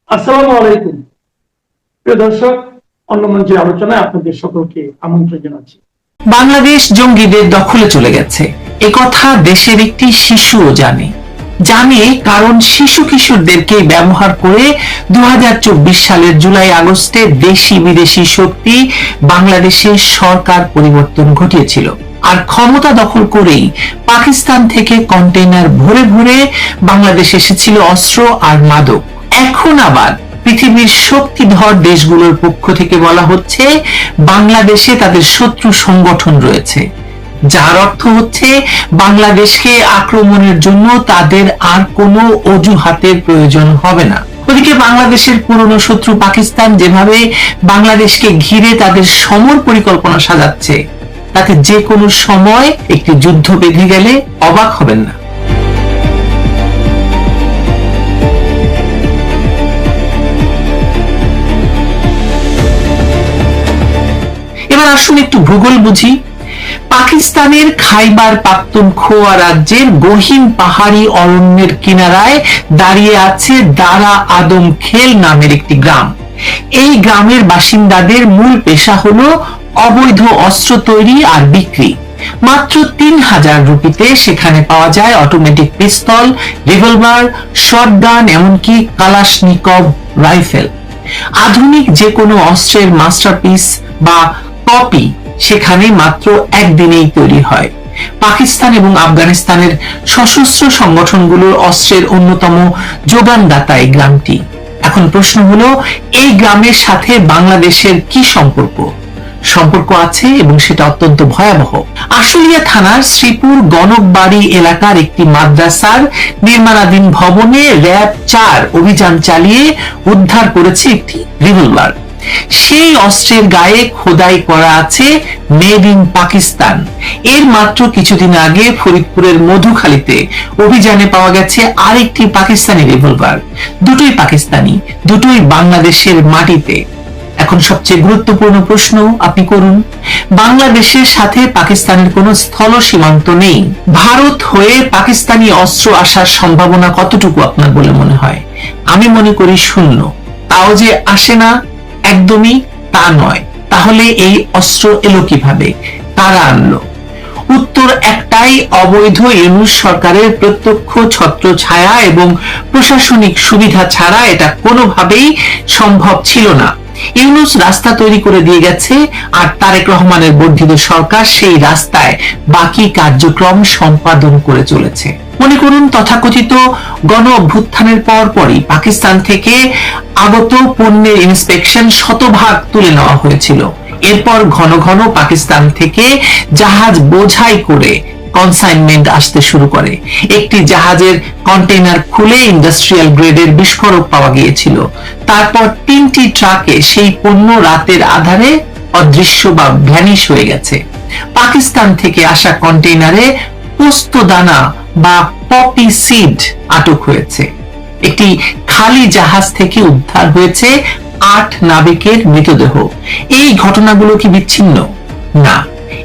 আসসালামু আলাইকুম। প্রিয় দর্শক, অন্য মঞ্চের আলোচনায় আপনাদের সকলকে আমন্ত্রণ জানাচ্ছি। বাংলাদেশ জঙ্গিদের দখলে চলে গেছে একথা দেশের একটি শিশুও জানে। কারণ শিশু কিশোরদেরকে ব্যবহার করে 2024 সালের জুলাই আগস্টে দেশি বিদেশি শক্তি বাংলাদেশের সরকার পরিবর্তন ঘটিয়েছিল। আর ক্ষমতা দখল করেই পাকিস্তান থেকে কন্টেইনার ভরে ভরে বাংলাদেশে এসেছিল অস্ত্র আর মাদক। এখন আবার পৃথিবীর শক্তিধর দেশগুলোর পক্ষ থেকে বলা হচ্ছে বাংলাদেশে তাদের শত্রু সংগঠন রয়েছে, যার অর্থ হচ্ছে বাংলাদেশকে আক্রমণের জন্য তাদের আর কোনো অজুহাতের প্রয়োজন হবে না। ওদিকে বাংলাদেশের পুরনো শত্রু পাকিস্তান যেভাবে বাংলাদেশকে ঘিরে তাদের সমর পরিকল্পনা সাজাচ্ছে, তাতে যে কোনো সময় একটি যুদ্ধ বেঁধে গেলে অবাক হবেন না। এবার আসুন একটু ভূগোল বুঝি। পাকিস্তানের খাইবার পাখতুনখোয়া রাজ্যের গহীন পাহাড়ি অরণ্যের কিনারায় দাঁড়িয়ে আছে দারা আদম খেল নামের একটি গ্রাম। এই গ্রামের বাসিন্দাদের মূল পেশা হলো অবৈধ অস্ত্র তৈরি আর বিক্রি। মাত্র 3000 রুপিতে সেখানে পাওয়া যায় অটোমেটিক পিস্তল, রিভলভার, শটগান, এমনকি কালাশনিকভ রাইফেল। আধুনিক যে কোনো অস্ত্রের মাস্টারপিস বা কপি সেখানে মাত্র একদিনেই তৈরি হয়। পাকিস্তান এবং আফগানিস্তানের সশস্ত্র সংগঠনগুলোর অস্ত্রের অন্যতম যোগানদাতা এই গ্রামটি। এখন প্রশ্ন হলো, এই গ্রামের সাথে বাংলাদেশের কি সম্পর্ক আছে, এবং সেটা অত্যন্ত ভয়াবহ। আশুলিয়া থানার শ্রীপুর গণকবাড়ি এলাকার একটি মাদ্রাসার নির্মাণাধীন ভবনে র‍্যাব 4 অভিযান চালিয়ে উদ্ধার করেছে একটি রিভলভার। সেই অস্ত্রের গায়ে খোদাই করা আছে মেড ইন পাকিস্তান। এর মাত্র কিছুদিন আগে ফরিদপুরের মধুখালীতে অভিযানে পাওয়া গেছে আরেকটি পাকিস্তানি রিভলভার। দুটোই পাকিস্তানি, দুটোই বাংলাদেশের মাটিতে। এখন সবচেয়ে গুরুত্বপূর্ণ প্রশ্ন আপনি করুন, বাংলাদেশের সাথে পাকিস্তানের কোনো স্থল সীমান্ত নেই। ভারত হয়ে পাকিস্তানি অস্ত্র আসার সম্ভাবনা কতটুকু আপনার বলে মনে হয়? আমি মনে করি শূন্য। তাও যে আসে না একদমই তা নয়। তাহলে এই অস্ত্র এলো কিভাবে, কারা আনলো? উত্তর একটাই, অবৈধ ইউনূস সরকারের প্রত্যক্ষ ছত্রছায়া এবং প্রশাসনিক সুবিধা ছাড়া এটা কোনোভাবেই সম্ভব ছিল না। ইউনূস রাস্তা তৈরি করে দিয়ে গেছে, আর তারেক রহমানের বর্ধিত সরকার সেই রাস্তায় বাকি কার্যক্রম সম্পাদন করে চলেছে। মনে করুন, তথাকথিত গণ অভ্যুত্থানের পরপরই পাকিস্তান থেকে আগত পণ্যের ইন্সপেকশন শতভাগ তুলে নেওয়া হয়েছিল। এরপর ঘন ঘন পাকিস্তান থেকে জাহাজ বোঝাই করে কনসাইনমেন্ট আসতে শুরু করে। একটি জাহাজের কন্টেইনার খুলে ইন্ডাস্ট্রিয়াল গ্রেডের বিস্ফোরক পাওয়া গিয়েছিল। তারপর 3টি ট্রাকে সেই পণ্য রাতের আধারে অদৃশ্য বা ভ্যানিশ হয়ে গেছে। পাকিস্তান থেকে আসা কন্টেইনারে পোস্তদানা বা পপি সিড আটক হয়েছে। একটি খালি জাহাজ থেকে উদ্ধার হয়েছে 8 নাবিকের মৃতদেহ। এই ঘটনাগুলো কি বিচ্ছিন্ন? না,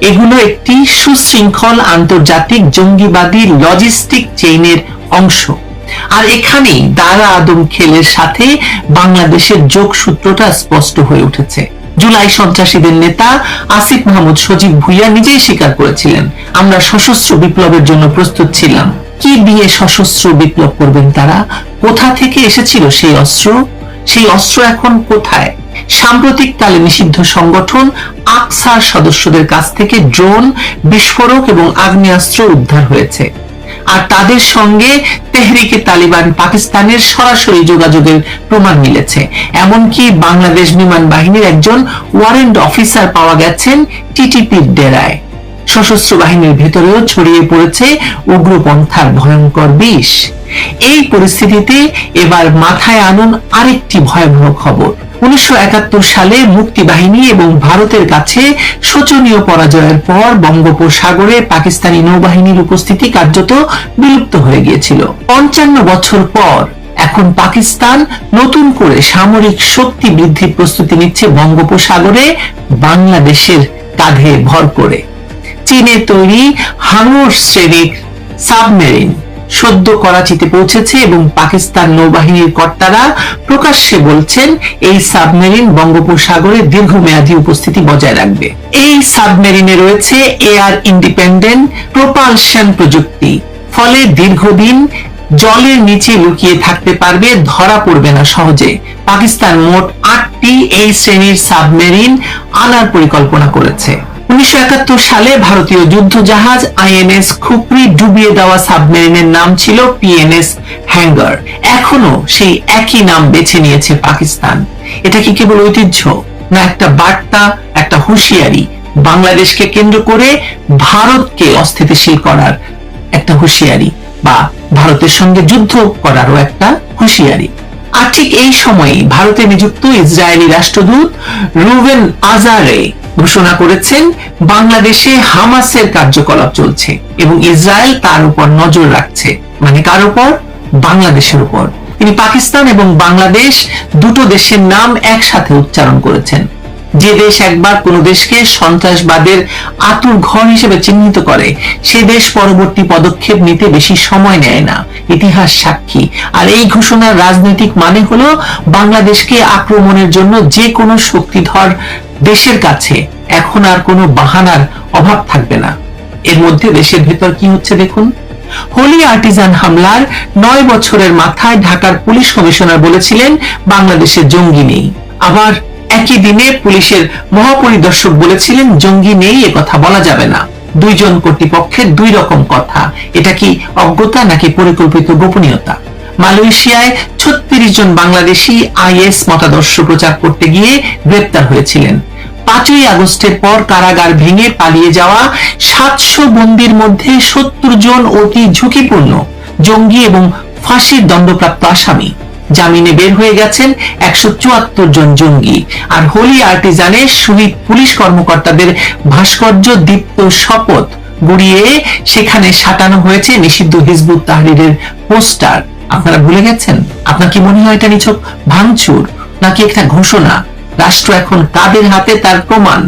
এগুলো একটি সুশৃঙ্খল আন্তর্জাতিক জঙ্গিবাদী লজিস্টিক চেইনের অংশ। আর এখানেই দারা আদম খেলের সাথে বাংলাদেশের যোগসূত্রটা স্পষ্ট হয়ে উঠেছে। জুলাই সন্ত্রাসীদের নেতা আসিফ মাহমুদ সজীব ভুইয়া নিজেই স্বীকার করেছিলেন, আমরা সশস্ত্র বিপ্লবের জন্য প্রস্তুত ছিলাম। কি দিয়ে সশস্ত্র বিপ্লব করবেন তারা? কোথা থেকে এসেছিল সেই অস্ত্র? সেই অস্ত্র এখন কোথায়? সাম্প্রতিক কালে নিষিদ্ধ সংগঠন আকসার সদস্যদের কাছ থেকে ড্রোন, বিস্ফোরক এবং আগ্নেয়াস্ত্র উদ্ধার হয়েছে। আর তাদের সঙ্গে তেহরিকে তালিবান পাকিস্তানের সরাসরি যোগাযোগের প্রমাণ মিলেছে। এমনকি বাংলাদেশ বিমান বাহিনীর একজন ওয়ারেন্ট অফিসার পাওয়া গেছেন টিটিপির ডেরায়। সশস্ত্র বাহিনীর ভেতরেও ছড়িয়ে পড়েছে উগ্রপন্থার ভয়ঙ্কর বিষ। এই পরিস্থিতিতে এবার মাথায় আনুন আরেকটি ভয়াবহ খবর। 1971 সালে মুক্তিবাহিনী এবং ভারতের কাছে শোচনীয় পরাজয়ের পর বঙ্গোপসাগরে পাকিস্তানি নৌবাহিনীর উপস্থিতি কার্যত বিলুপ্ত হয়ে গিয়েছিল। 55 বছর পর এখন পাকিস্তান নতুন করে সামরিক শক্তি বৃদ্ধির প্রস্তুতি নিচ্ছে বঙ্গোপসাগরে বাংলাদেশের কাঁধে ভর করে। চীনের তৈরি হাঙর শ্রেণীর সাবমেরিন সদ্য করাচিতে পৌঁছেছে এবং পাকিস্তান নৌবাহিনীর কর্তারা প্রকাশ্যে বলছেন এই সাবমেরিন বঙ্গোপসাগরে দীর্ঘমেয়াদী উপস্থিতি বজায় রাখবে। এই সাবমেরিনে রয়েছে এয়ার ইন্ডিপেন্ডেন্ট প্রোপালশন প্রযুক্তি, ফলে দীর্ঘদিন জলের নিচে লুকিয়ে থাকতে পারবে, ধরা পড়বে না সহজে। পাকিস্তান মোট 8টি এই শ্রেণীর সাবমেরিন আনার পরিকল্পনা করেছে। 1971 সালে ভারতীয় যুদ্ধ জাহাজ আইএনএস খুপরি ডুবিয়ে দেওয়া সাবমেরিনের নাম ছিল পিএনএস হ্যাঙ্গার। এখনো সেই একই নাম বেছে নিয়েছে পাকিস্তান। এটা কি কেবল ঐতিহ্য, না একটা বার্তা, একটা হুঁশিয়ারি বাংলাদেশকে কেন্দ্র করে ভারতকে অস্থিতিশীল করার একটা হুঁশিয়ারি, বা ভারতের সঙ্গে যুদ্ধ করারও একটা হুঁশিয়ারি? আর ঠিক এই সময়ে ভারতে নিযুক্ত ইসরায়েলি রাষ্ট্রদূত রুভেন আজারে ঘোষণা করেছেন বাংলাদেশে হামাসের কার্যকলাপ চলছে এবং ইসরায়েল তার উপর নজর রাখছে। মানে কার উপর? বাংলাদেশের উপর। তিনি পাকিস্তান এবং বাংলাদেশ দুটো দেশের নাম একসাথে উচ্চারণ করেছেন। যে দেশ একবার কোন দেশকে সন্ত্রাসবাদের আতুর ঘর হিসেবে চিহ্নিত করে, সে দেশ পরবর্তী পদক্ষেপ নিতে বেশি সময় নেয় না, ইতিহাস সাক্ষী। আর এই ঘোষণার রাজনৈতিক মানে হলো বাংলাদেশকে আক্রমণের জন্য যে কোনো শক্তিধর দেশের কাছে এখন আর কোনো বাহানার অভাব থাকবে না। এর মধ্যে দেশের ভেতর কি হচ্ছে দেখুন। হোলি আর্টিজান হামলার 9 বছরের মাথায় ঢাকার পুলিশ কমিশনার বলেছিলেন বাংলাদেশে জঙ্গি নেই। আবার একই দিনে পুলিশের মহাপরিদর্শক বলেছিলেন জঙ্গি নেই, এ কথা বলা যাবে না। দুইজন কর্তৃপক্ষের দুই রকম কথা। এটা কি অজ্ঞতা নাকি পরিকল্পিত গোপনীয়তা? মালয়েশিয়ায় 36 জন বাংলাদেশি আইএস মতাদর্শ প্রচার করতে গিয়ে গ্রেপ্তার হয়েছিলেন। 5ই আগস্টের পর কারাগার ভেঙে পালিয়ে যাওয়া 700 বন্দীর মধ্যে 70 জন অতি ঝুঁকিপূর্ণ জঙ্গি এবং ফাঁসির দণ্ডপ্রাপ্ত আসামি। জামিনে বের হয়ে গেছেন 174 জন জঙ্গি। আর হোলি আর্টিজানে শহীদ পুলিশ কর্মকর্তাদের ভাস্কর্য দীপ্ত শপথ গুড়িয়ে সেখানে সাঁটানো হয়েছে নিষিদ্ধ হিজবুত তাহরীরের পোস্টার। আপনারা ভুলে গেছেন? আপনার কি মনে হয় এটা নিছক ভাঙচুর নাকি একটা ঘোষণা? রাষ্ট্র এখন কাদের হাতে তার প্রমাণ।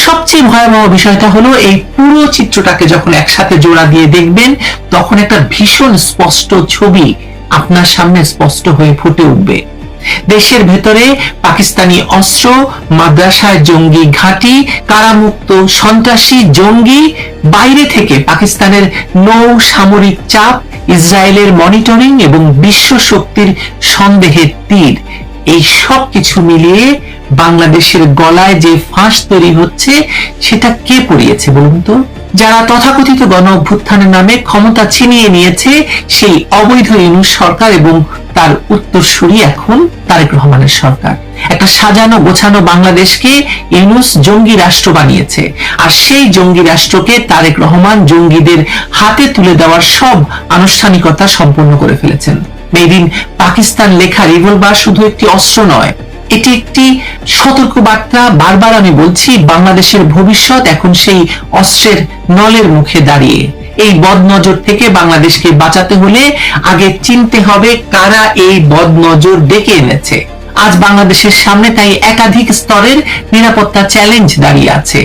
সবচেয়ে ভয়াবহ বিষয়টা হলো এই পুরো চিত্রটাকে যখন একসাথে জোড়া দিয়ে দেখবেন, তখন একটা ভীষণ স্পষ্ট ছবি আপনার সামনে স্পষ্ট হয়ে ফুটে উঠবে। দেশের ভেতরে পাকিস্তানি অস্ত্র, মাদ্রাসায় জঙ্গি ঘাঁটি, কারামুক্ত সন্ত্রাসী জঙ্গি, বাইরে থেকে পাকিস্তানের নৌ সামরিক চাপ, ইসরায়েলের মনিটরিং এবং বিশ্ব শক্তির সন্দেহের তীর, এই সব কিছু মিলিয়ে বাংলাদেশের গলায় যে ফাঁস তৈরি হচ্ছে সেটা কে পড়িয়েছে বলুন তো? যারা তথাকথিত গণ অভ্যুত্থানের নামে ক্ষমতা ছিনিয়ে নিয়েছে সেই অবৈধ ইউনূস সরকার এবং তার উত্তরসূরি এখন তারেক রহমানের সরকার। একটা সাজানো গোছানো বাংলাদেশকে ইউনূস জঙ্গি রাষ্ট্র বানিয়েছে, আর সেই জঙ্গি রাষ্ট্রকে তারেক রহমান জঙ্গিদের হাতে তুলে দেওয়ার সব আনুষ্ঠানিকতা সম্পন্ন করে ফেলেছেন। মেড ইন পাকিস্তান লেখা রিভলভার শুধু একটি অস্ত্র নয়, এটি একটি সতর্ক বার্তা। বারবার আমি বলছি, বাংলাদেশের ভবিষ্যৎ এখন সেই অস্ত্রের নলের মুখে দাঁড়িয়ে। এই বদনজর থেকে বাংলাদেশকে বাঁচাতে হলে আগে চিনতে হবে কারা এই বদনজর ডেকে এনেছে। আজ বাংলাদেশের সামনে তাই একাধিক স্তরের নিরাপত্তা চ্যালেঞ্জ দাঁড়িয়ে আছে।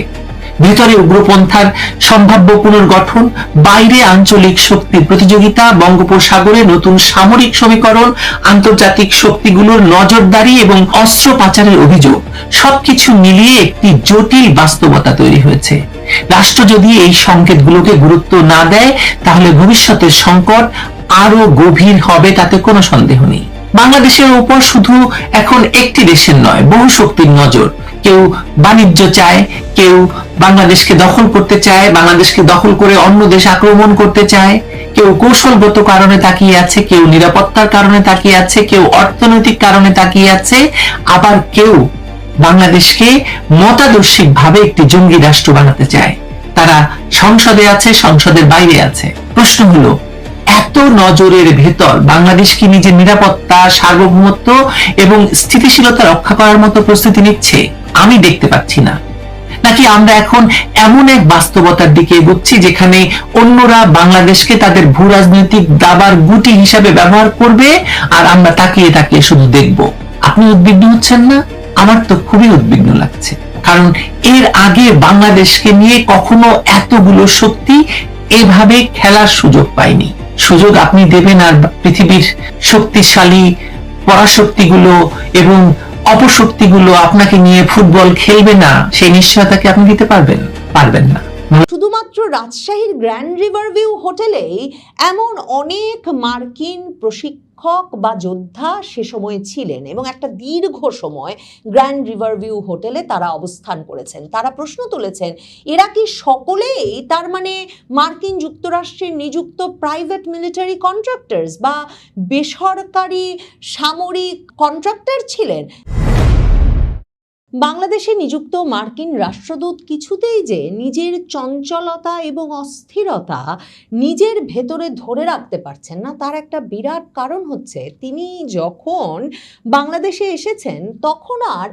ভেতরে উগ্রপন্থার সম্ভাব্য পুনর্গঠন, বাইরে আঞ্চলিক শক্তির প্রতিযোগিতা, বঙ্গোপসাগরে নতুন সামরিক সমীকরণ, আন্তর্জাতিক শক্তিগুলোর নজরদারি এবং অস্ত্র পাচারের অভিযোগ, সবকিছু মিলিয়ে একটি জটিল বাস্তবতা তৈরি হয়েছে। রাষ্ট্র যদি এই সংকেতগুলোকে গুরুত্ব না দেয়, তাহলে ভবিষ্যতের সংকট আরো গভীর হবে, তাতে কোনো সন্দেহ নেই। বাংলাদেশের উপর শুধু এখন একটি দেশের নয়, বহু শক্তির নজর। কেউ বাণিজ্য চায়, কেউ বাংলাদেশকে দখল করতে চায়, বাংলাদেশকে দখল করে অন্য দেশ আক্রমণ করতে চায়, কেউ কৌশলগত কারণে তাকিয়ে আছে, কেউ নিরাপত্তার কারণে তাকিয়ে আছে, কেউ অর্থনৈতিক কারণে তাকিয়ে আছে, আবার কেউ বাংলাদেশকে মতাদর্শিক ভাবে একটি জঙ্গি রাষ্ট্র বানাতে চায়। তারা সংসদে আছে, সংসদের বাইরে আছে। প্রশ্ন হলো, এত নজরের ভেতর বাংলাদেশ কি নিজের নিরাপত্তা, সার্বভৌমত্ব এবং স্থিতিশীলতা রক্ষা করার মতো প্রস্তুতি নিচ্ছে? আমি দেখতে পাচ্ছি না। নাকি আমরা এখন এমন এক বাস্তবতার দিকে এগোচ্ছি যেখানে অন্যরা বাংলাদেশকে তাদের ভূ রাজনৈতিক দাবার গুটি হিসাবে ব্যবহার করবে, আর আমরা তাকিয়ে তাকিয়ে শুধু দেখব? আপনি উদ্বিগ্ন হচ্ছেন না? আমার তো খুবই উদ্বিগ্ন লাগছে, কারণ এর আগে বাংলাদেশকে নিয়ে কখনো এতগুলো শক্তি এভাবে খেলার সুযোগ পায়নি। সুযোগ আপনি দেবেন আর পৃথিবীর শক্তিশালী পরাশক্তিগুলো এবং অপশক্তিগুলো আপনাকে নিয়ে ফুটবল খেলবে না, সেই নিশ্চয়তাকে আপনি দিতে পারবেন? পারবেন না। শুধুমাত্র রাজশাহীর গ্র্যান্ড রিভারভিউ হোটেলেই এমন অনেক মার্কিন প্রশিক্ষক বা যোদ্ধা সে সময় ছিলেন এবং একটা দীর্ঘ সময় গ্র্যান্ড রিভারভিউ হোটেলে তারা অবস্থান করেছেন। তারা প্রশ্ন তুলেছেন, এরা কি সকলেই তার মানে মার্কিন যুক্তরাষ্ট্রের নিযুক্ত প্রাইভেট মিলিটারি কন্ট্রাক্টরস বা বেসরকারি সামরিক কন্ট্রাক্টর ছিলেন? বাংলাদেশে নিযুক্ত মার্কিন রাষ্ট্রদূত কিছুতেই যে নিজের চঞ্চলতা এবং অস্থিরতা নিজের ভেতরে ধরে রাখতে পারছেন না, তার একটা বিরাট কারণ হচ্ছে তিনি যখন বাংলাদেশে এসেছেন তখন আর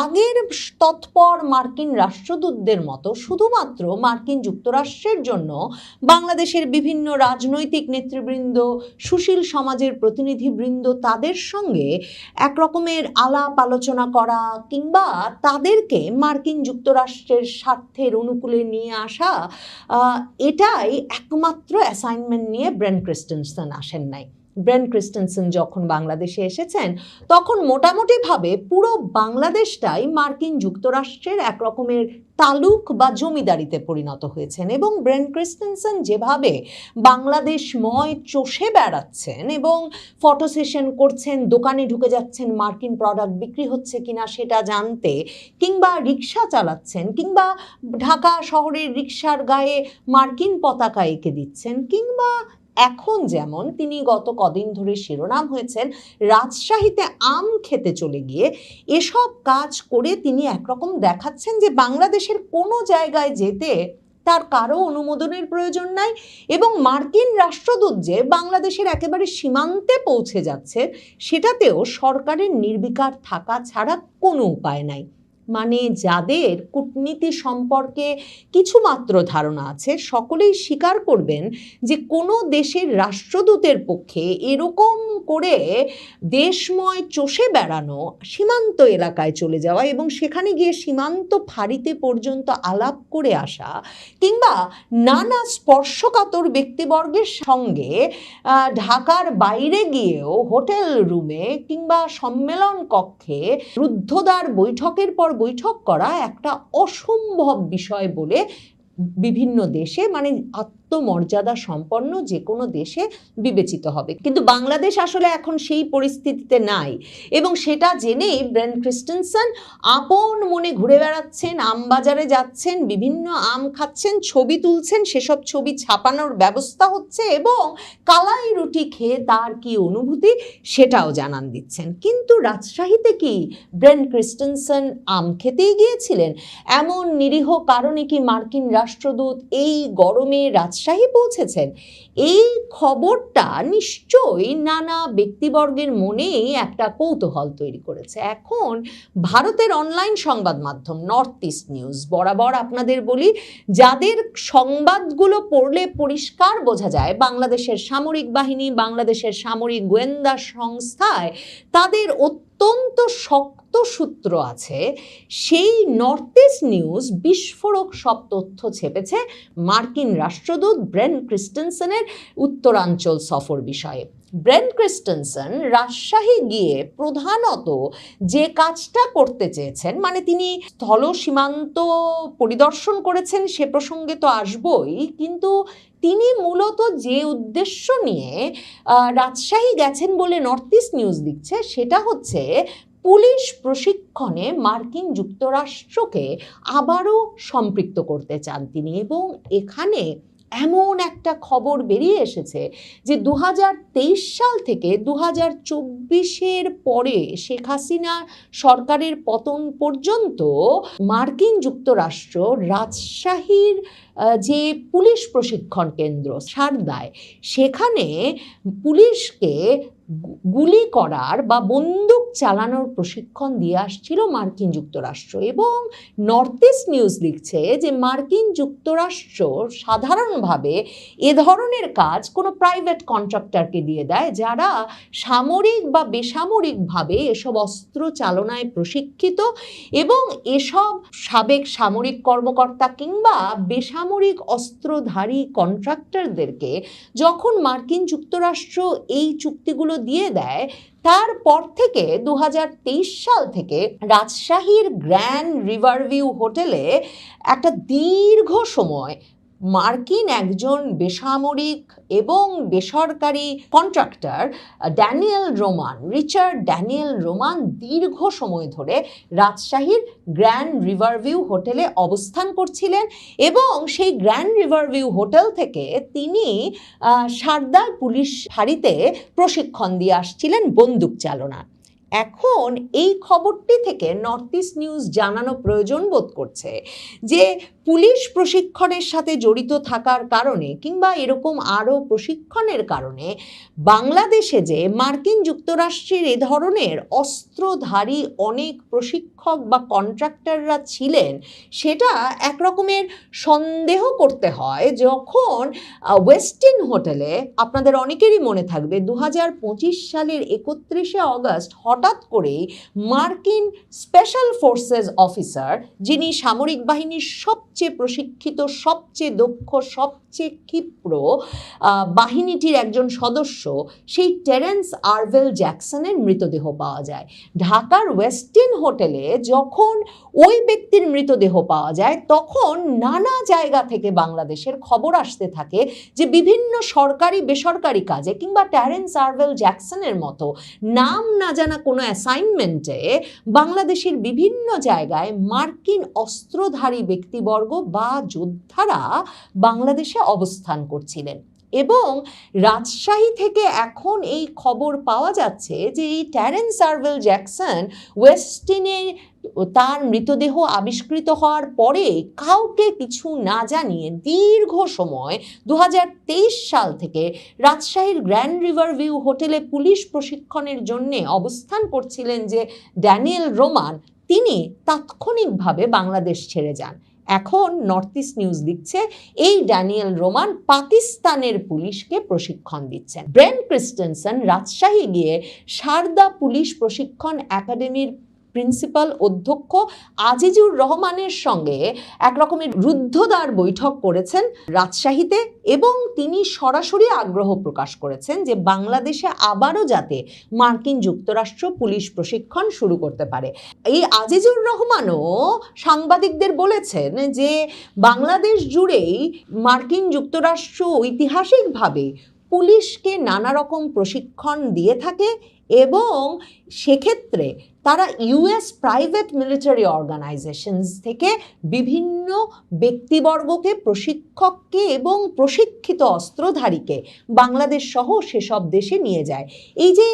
আগের তৎপর মার্কিন রাষ্ট্রদূতদের মতো শুধুমাত্র মার্কিন যুক্তরাষ্ট্রের জন্য বাংলাদেশের বিভিন্ন রাজনৈতিক নেতৃবৃন্দ, সুশীল সমাজের প্রতিনিধিবৃন্দ তাদের সঙ্গে একরকমের আলাপ আলোচনা করা কিংবা তাদেরকে মার্কিন যুক্তরাষ্ট্রের স্বার্থের অনুকূলে নিয়ে আসা, এটাই একমাত্র অ্যাসাইনমেন্ট নিয়ে ব্রেন ক্রিস্টেনসেন আসেন নাই। ব্রেন ক্রিস্টেনসেন যখন বাংলাদেশে এসেছেন তখন মোটামুটিভাবে পুরো বাংলাদেশটাই মার্কিন যুক্তরাষ্ট্রের এক রকমের তালুক বা জমিদারিতে পরিণত হয়েছেন এবং ব্রেন ক্রিস্টেনসেন যেভাবে বাংলাদেশময় চষে বেড়াচ্ছেন এবং ফটো সেশন করছেন, দোকানে ঢুকে যাচ্ছেন মার্কিন প্রোডাক্ট বিক্রি হচ্ছে কিনা সেটা জানতে, কিংবা রিক্সা চালাচ্ছেন, কিংবা ঢাকা শহরের রিক্সার গায়ে মার্কিন পতাকা এঁকে দিচ্ছেন, কিংবা এখন যেমন তিনি গত কদিন ধরে শিরোনাম হয়েছেন রাজশাহীতে আম খেতে চলে গিয়ে, এসব কাজ করে তিনি একরকম দেখাচ্ছেন যে বাংলাদেশের কোনো জায়গায় যেতে তার কারো অনুমোদনের প্রয়োজন নাই এবং মার্কিন রাষ্ট্রদূত যে বাংলাদেশের একেবারে সীমান্তে পৌঁছে যাচ্ছে সেটাতেও সরকারের নির্বিকার থাকা ছাড়া কোনো উপায় নাই। মানে যাদের কূটনীতি সম্পর্কে কিছুমাত্র ধারণা আছে সকলেই স্বীকার করবেন যে কোনো দেশের রাষ্ট্রদূতের পক্ষে এরকম করে দেশময় চষে বেড়ানো, সীমান্ত এলাকায় চলে যাওয়া এবং সেখানে গিয়ে সীমান্ত ফাঁড়িতে পর্যন্ত আলাপ করে আসা, কিংবা নানা স্পর্শকাতর ব্যক্তিবর্গের সঙ্গে ঢাকার বাইরে গিয়েও হোটেল রুমে কিংবা সম্মেলন কক্ষে রুদ্ধদ্বার বৈঠকের পর বৈঠক করা একটা অসম্ভব বিষয় বলে বিভিন্ন দেশে, মানে আত্মমর্যাদা সম্পন্ন যে কোনো দেশে বিবেচিত হবে। কিন্তু বাংলাদেশ আসলে এখন সেই পরিস্থিতিতে নাই এবং সেটা জেনেই ব্রেন ক্রিস্টেনসেন আপন মনে ঘুরে বেড়াচ্ছেন, আম বাজারে যাচ্ছেন, বিভিন্ন আম খাচ্ছেন, ছবি তুলছেন, সেসব ছবি ছাপানোর ব্যবস্থা হচ্ছে এবং কালাই রুটি খেয়ে তার কি অনুভূতি সেটাও জানান দিচ্ছেন। কিন্তু রাজশাহীতে কি ব্রেন ক্রিস্টেনসেন আম খেতেই গিয়েছিলেন? এমন নিরীহ কারণে কি মার্কিন রাষ্ট্রদূত এই গরমে রাজশাহী পৌঁছেছেন? এই খবরটা নিশ্চয়ই নানা ব্যক্তিবর্গের মনেই একটা কৌতূহল তৈরি করেছে। এখন ভারতের অনলাইন সংবাদ মাধ্যম নর্থ ইস্ট নিউজ, বরাবর আপনাদের বলি যাদের সংবাদগুলো পড়লে পরিষ্কার বোঝা যায় বাংলাদেশের সামরিক বাহিনী, বাংলাদেশের সামরিক গোয়েন্দা সংস্থায় তাদের অত্যন্ত শক্ত সূত্র আছে, সেই নর্থ ইস্ট নিউজ বিস্ফোরক সব তথ্য ছেপেছে মার্কিন রাষ্ট্রদূত ব্রেন ক্রিস্টেনসেনের উত্তরাঞ্চল সফর বিষয়ে। ব্রেন ক্রিস্টেনসেন রাজশাহী গিয়ে প্রধানত যে কাজটা করতে চেয়েছেন, মানে তিনি স্থল সীমান্ত পরিদর্শন করেছেন সে প্রসঙ্গে তো আসবই, কিন্তু তিনি মূলত যে উদ্দেশ্য নিয়ে রাজশাহী গেছেন বলে নর্থ ইস্ট নিউজ দিচ্ছে সেটা হচ্ছে পুলিশ প্রশিক্ষণে মার্কিন যুক্তরাষ্ট্রকে আবারও সম্পৃক্ত করতে চান তিনি। এবং এখানে এমন একটা খবর বেরিয়ে এসেছে যে 2023 সাল থেকে 2024 পরে শেখ হাসিনা সরকারের পতন পর্যন্ত মার্কিন যুক্তরাষ্ট্র রাজশাহীর যে পুলিশ প্রশিক্ষণ কেন্দ্র সারদায়, সেখানে পুলিশকে গুলি করার বা বন্দুক চালানোর প্রশিক্ষণ দিয়ে আসছিল মার্কিন যুক্তরাষ্ট্র। এবং নর্থ ইস্ট নিউজ লিখছে যে মার্কিন যুক্তরাষ্ট্র সাধারণভাবে এ ধরনের কাজ কোনো প্রাইভেট কন্ট্রাক্টরকে দিয়ে দেয়, যারা সামরিক বা বেসামরিকভাবে এসব অস্ত্র চালনায় প্রশিক্ষিত, এবং এসব সাবেক সামরিক কর্মকর্তা কিংবা বেসামরিক অস্ত্রধারী কন্ট্রাক্টরদেরকে যখন মার্কিন যুক্তরাষ্ট্র এই চুক্তিগুলো দিয়ে দেয়, তারপর থেকে 2023 সাল থেকে রাজশাহীর গ্র্যান্ড রিভারভিউ হোটেলে একটা দীর্ঘ সময় মার্কিন একজন বেসামরিক এবং বেসরকারি কন্ট্রাক্টর রিচার্ড ড্যানিয়েল রোমান দীর্ঘ সময় ধরে রাজশাহীর গ্র্যান্ড রিভারভিউ হোটেলে অবস্থান করছিলেন, এবং সেই গ্র্যান্ড রিভারভিউ হোটেল থেকে তিনি সারদার পুলিশ ফাঁড়িতে প্রশিক্ষণ দিয়ে আসছিলেন বন্দুক চালনা। এখন এই খবরটি থেকে নর্থ ইস্ট নিউজ জানানো প্রয়োজন বোধ করছে যে পুলিশ প্রশিক্ষণের সাথে জড়িত থাকার কারণে কিংবা এরকম আরও প্রশিক্ষণের কারণে বাংলাদেশে যে মার্কিন যুক্তরাষ্ট্রের এ ধরনের অস্ত্রধারী অনেক প্রশিক্ষক বা কন্ট্রাক্টররা ছিলেন, সেটা একরকমের সন্দেহ করতে হয় যখন ওয়েস্টিন হোটেলে, আপনাদের অনেকেরই মনে থাকবে 2025 সালের 31শে অগস্ট হঠাৎ করেই মার্কিন স্পেশাল ফোর্সেস অফিসার, যিনি সামরিক বাহিনীর সবচেয়ে প্রশিক্ষিত, সবচেয়ে দক্ষ, সবচেয়ে ক্ষিপ্র বাহিনীটির একজন সদস্য, সেই টেরেন্স আরভেল জ্যাকসনের মৃতদেহ পাওয়া যায়। ঢাকার ওয়েস্টিন হোটেলে যখন ওই ব্যক্তির মৃতদেহ পাওয়া যায়, তখন নানা জায়গা থেকে বাংলাদেশের খবর আসতে থাকে যে বিভিন্ন সরকারি বেসরকারি কাজে কিংবা টেরেন্স আরভেল জ্যাকসনের মতো নাম না জানা কোনো অ্যাসাইনমেন্টে বাংলাদেশের বিভিন্ন জায়গায় মার্কিন অস্ত্রধারী ব্যক্তিবর্গ বা যোদ্ধারা বাংলাদেশে অবস্থান করছিলেন। এবং রাজশাহী থেকে এখন এই খবর পাওয়া যাচ্ছে যে এই টেরেন্স আরভেল জ্যাকসন ওয়েস্টিনে তার মৃতদেহ আবিষ্কৃত হওয়ার পরে কাউকে কিছু না জানিয়ে দীর্ঘ সময় 2023 সাল থেকে রাজশাহীর গ্র্যান্ড রিভারভিউ হোটেলে পুলিশ প্রশিক্ষণের জন্য অবস্থান করছিলেন যে ড্যানিয়েল রোমান, তিনি তাৎক্ষণিকভাবে বাংলাদেশ ছেড়ে যান। এখন নর্থ ইস্ট নিউজ লিখছে এই ড্যানিয়েল রোমান পাকিস্তানের পুলিশকে প্রশিক্ষণ দিচ্ছেন। ব্রেন ক্রিস্টেনসন রাজশাহী গিয়ে সারদা পুলিশ প্রশিক্ষণ একাডেমির প্রিন্সিপাল অধ্যক্ষ আজিজুর রহমানের সঙ্গে এক রকমের রুদ্ধদ্বার বৈঠক করেছেন রাজশাহীতে, এবং তিনি সরাসরি আগ্রহ প্রকাশ করেছেন যে বাংলাদেশে আবারও যাতে মার্কিন যুক্তরাষ্ট্র পুলিশ প্রশিক্ষণ শুরু করতে পারে। এই আজিজুর রহমানও সাংবাদিকদের বলেছেন যে বাংলাদেশ জুড়েই মার্কিন যুক্তরাষ্ট্র ঐতিহাসিকভাবে পুলিশকে নানা রকম প্রশিক্ষণ দিয়ে থাকে, এবং সেক্ষেত্রে তারা ইউএস প্রাইভেট মিলিটারি অর্গানাইজেশনস থেকে বিভিন্ন ব্যক্তিবর্গকে, প্রশিক্ষককে এবং প্রশিক্ষিত অস্ত্রধারীকে বাংলাদেশ সহ সেসব দেশে নিয়ে যায়। এই যে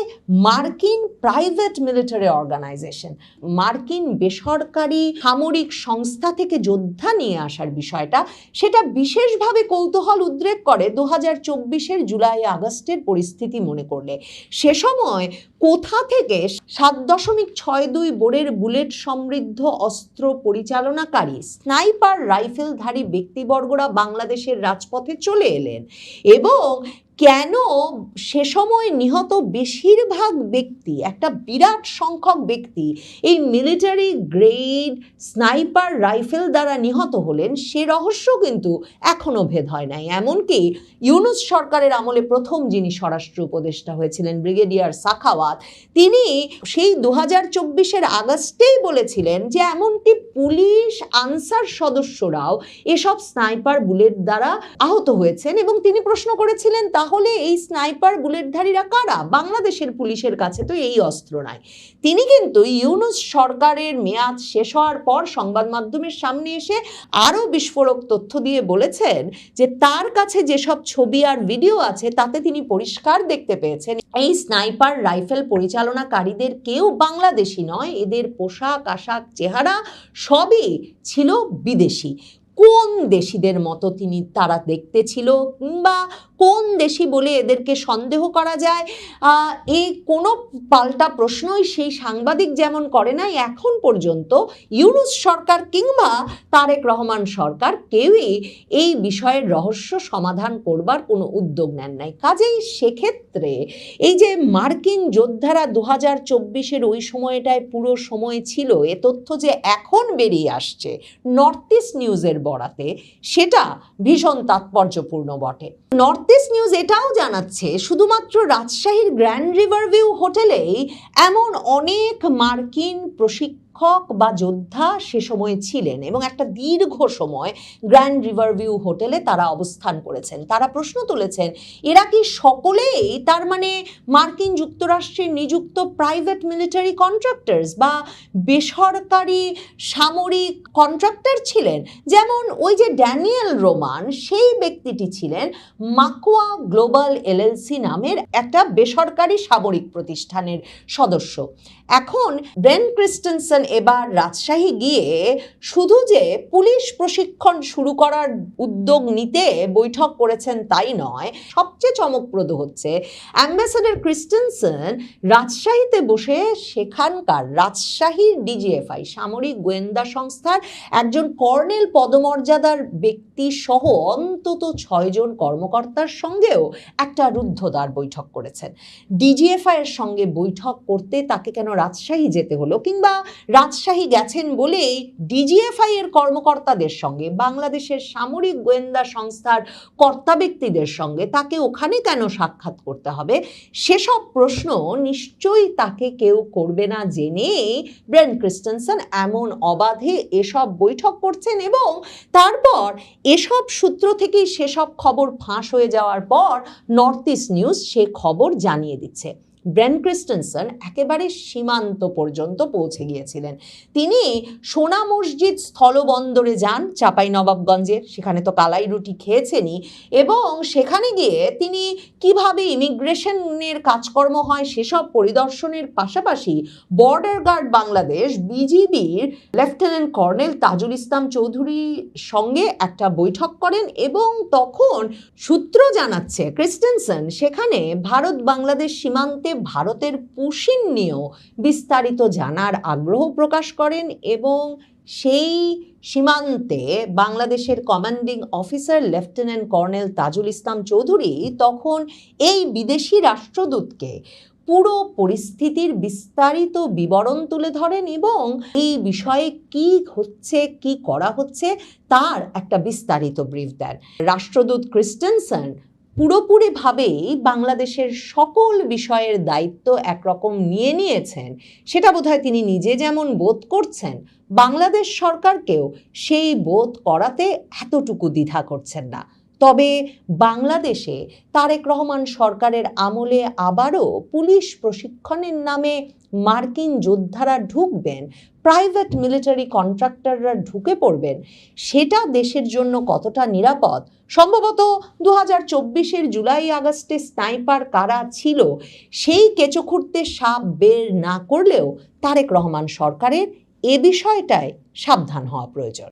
মার্কিন প্রাইভেট মিলিটারি অর্গানাইজেশন, মার্কিন বেসরকারি সামরিক সংস্থা থেকে যোদ্ধা নিয়ে আসার বিষয়টা, সেটা বিশেষভাবে কৌতূহল উদ্রেক করে 2024-এর জুলাই আগস্টের পরিস্থিতি মনে করলে। সে সময় কোথা থেকে 7.62 বোরের বুলেট সমৃদ্ধ অস্ত্র পরিচালনাকারী স্নাইপার রাইফেলধারী ব্যক্তিবর্গরা বাংলাদেশের রাজপথে চলে এলেন, এবং কেন সে সময় নিহত বেশিরভাগ ব্যক্তি, একটা বিরাট সংখ্যক ব্যক্তি এই মিলিটারি গ্রেড স্নাইপার রাইফেল দ্বারা নিহত হলেন, সে রহস্য কিন্তু এখনো ভেদ হয় নাই। এমনকি ইউনূস সরকারের আমলে প্রথম যিনি স্বরাষ্ট্র উপদেষ্টা হয়েছিলেন ব্রিগেডিয়ার সাখাওয়াত, তিনি সেই 2024-এর আগস্টেই বলেছিলেন যে এমনকি পুলিশ আনসার সদস্যরাও এসব স্নাইপার বুলেট দ্বারা আহত হয়েছেন, এবং তিনি প্রশ্ন করেছিলেন তাহলে এই স্নাইপার বুলেটধারীরা কারা? বাংলাদেশের পুলিশের কাছে তো এই অস্ত্র নাই। তিনি কিন্তু ইউনূস সরকারের মেয়াদ শেষ হওয়ার পর সংবাদ মাধ্যমের সামনে এসে আরও বিস্ফোরক তথ্য দিয়ে বলেছেন যে তার কাছে যেসব ছবি আর ভিডিও আছে তাতে তিনি পরিষ্কার দেখতে পেয়েছেন এই স্নাইপার রাইফেল পরিচালনাকারীদের কেউ বাংলাদেশি নয়, এদের পোশাক আশাক চেহারা সবই ছিল বিদেশি। কোন দেশিদের মতো তারা দেখতে ছিল, কিংবা কোন দেশি বলে এদেরকে সন্দেহ করা যায়, এই কোনো পাল্টা প্রশ্নই সেই সাংবাদিক যেমন করে নাই এখন পর্যন্ত ইউনূস সরকার কিংবা তারেক রহমান সরকার কেউই এই বিষয়ের রহস্য সমাধান করবার কোনো উদ্যোগ নেন নাই। কাজেই সেক্ষেত্রে এই যে মার্কিন যোদ্ধারা 2024-এর ওই সময়টায় পুরো সময় ছিল, এ তথ্য যে এখন বেরিয়ে আসছে নর্থ ইস্ট নিউজের বরাতে, সেটা ভীষণ তাৎপর্যপূর্ণ বটে। নর্থ ইস্ট নিউজ এটাও জানাচ্ছে শুধুমাত্র রাজশাহীর গ্র্যান্ড রিভারভিউ হোটেলেই এমন অনেক মার্কিন প্রশিক্ষক বা যোদ্ধা সে সময় ছিলেন এবং একটা দীর্ঘ সময় গ্র্যান্ড রিভারভিউ হোটেলে তারা অবস্থান করেছেন। তারা প্রশ্ন তুলেছেন, এরা কি সকলেই তার মানে মার্কিন যুক্তরাষ্ট্রের নিযুক্ত প্রাইভেট মিলিটারি কন্ট্রাক্টরস বা বেসরকারি সামরিক কন্ট্রাক্টর ছিলেন? যেমন ওই যে ড্যানিয়েল রোমান, সেই ব্যক্তিটি ছিলেন মাকোয়া গ্লোবাল এলএলসি নামের একটা বেসরকারি সামরিক প্রতিষ্ঠানের সদস্য। এখন ব্রেন ক্রিস্টেনসেন এবার রাজশাহী গিয়ে শুধু যে পুলিশ প্রশিক্ষণ শুরু করার উদ্যোগ নিতে বৈঠক করেছেন তাই নয়, সবচেয়ে চমকপ্রদ হচ্ছে অ্যাম্বাসেডর ক্রিস্টেনসেন রাজশাহীতে বসে সেখানকার রাজশাহীর ডিজিএফআই সামরিক গোয়েন্দা সংস্থার একজন কর্নেল পদমর্যাদার ব্যক্তি সহ অন্তত 6 জন কর্মকর্তার সঙ্গেও একটা রুদ্ধদ্বার বৈঠক করেছেন। ডিজিএফআই এর সঙ্গে বৈঠক করতে তাকে কেন রাজশাহী যেতে হলো, কিংবা রাজশাহী গেছেন বলেই ডিজিএফআই এর কর্মকর্তাদের সঙ্গে, বাংলাদেশের সামরিক গোয়েন্দা সংস্থার কর্তা ব্যক্তিদের সঙ্গে তাকে ওখানে কেন সাক্ষাৎ করতে হবে, সেসব প্রশ্ন নিশ্চয়ই তাকে কেউ করবে না জেনেই ব্রেন ক্রিস্টেনসেন এমন অবাধে এসব বৈঠক করছেন। এবং তারপর এসব সূত্র থেকেই সেসব খবর ফাঁস হয়ে যাওয়ার পর নর্থ ইস্ট নিউজ সে খবর জানিয়ে দিচ্ছে। ব্রেন ক্রিস্টেনসেন একেবারে সীমান্ত পর্যন্ত পৌঁছে গিয়েছিলেন। তিনি সোনা মসজিদ স্থলবন্দরে যান চাঁপাইনবাবগঞ্জের, সেখানে তো কালাই রুটি খেয়েছেনই, এবং সেখানে গিয়ে তিনি কিভাবে ইমিগ্রেশনের কাজকর্ম হয় সেসব পরিদর্শনের পাশাপাশি বর্ডার গার্ড বাংলাদেশ বিজিবির লেফটেন্যান্ট কর্নেল তাজুল ইসলাম চৌধুরীর সঙ্গে একটা বৈঠক করেন। এবং তখন সূত্র জানাচ্ছে ক্রিস্টেনসেন সেখানে ভারত বাংলাদেশ সীমান্তে ভারতের পুশিন নিয়েও বিস্তারিত জানার আগ্রহ প্রকাশ করেন এবং সেই সীমান্তে বাংলাদেশের commanding officer lieutenant colonel Tajul Islam Chowdhury তখন এই বিদেশি রাষ্ট্রদূতকে পুরো পরিস্থিতির বিস্তারিত বিবরণ তুলে ধরেন এবং এই বিষয়ে কি হচ্ছে, কি করা হচ্ছে তার একটা বিস্তারিত ব্রিফ দেন। রাষ্ট্রদূত ক্রিস্টেনসেন পুরোপুরিভাবেই বাংলাদেশের সকল বিষয়ের দায়িত্ব একরকম নিয়ে নিয়েছেন, সেটা বোধহয় তিনি নিজে যেমন বোধ করছেন, বাংলাদেশ সরকারকেও সেই বোধ করাতে এতটুকু দ্বিধা করছেন না। তবে বাংলাদেশে তারেক রহমান সরকারের আমলে আবারও পুলিশ প্রশিক্ষণের নামে মার্কিন যোদ্ধারা ঢুকবেন, প্রাইভেট মিলিটারি কন্ট্রাক্টররা ঢুকে পড়বেন, সেটা দেশের জন্য কতটা নিরাপদ? সম্ভবত 2024-এর জুলাই আগস্টে স্নাইপার কারা ছিল সেই কেঁচো খুঁড়তে সাপ বের না করলেও তারেক রহমান সরকারের এ বিষয়টায় সাবধান হওয়া প্রয়োজন।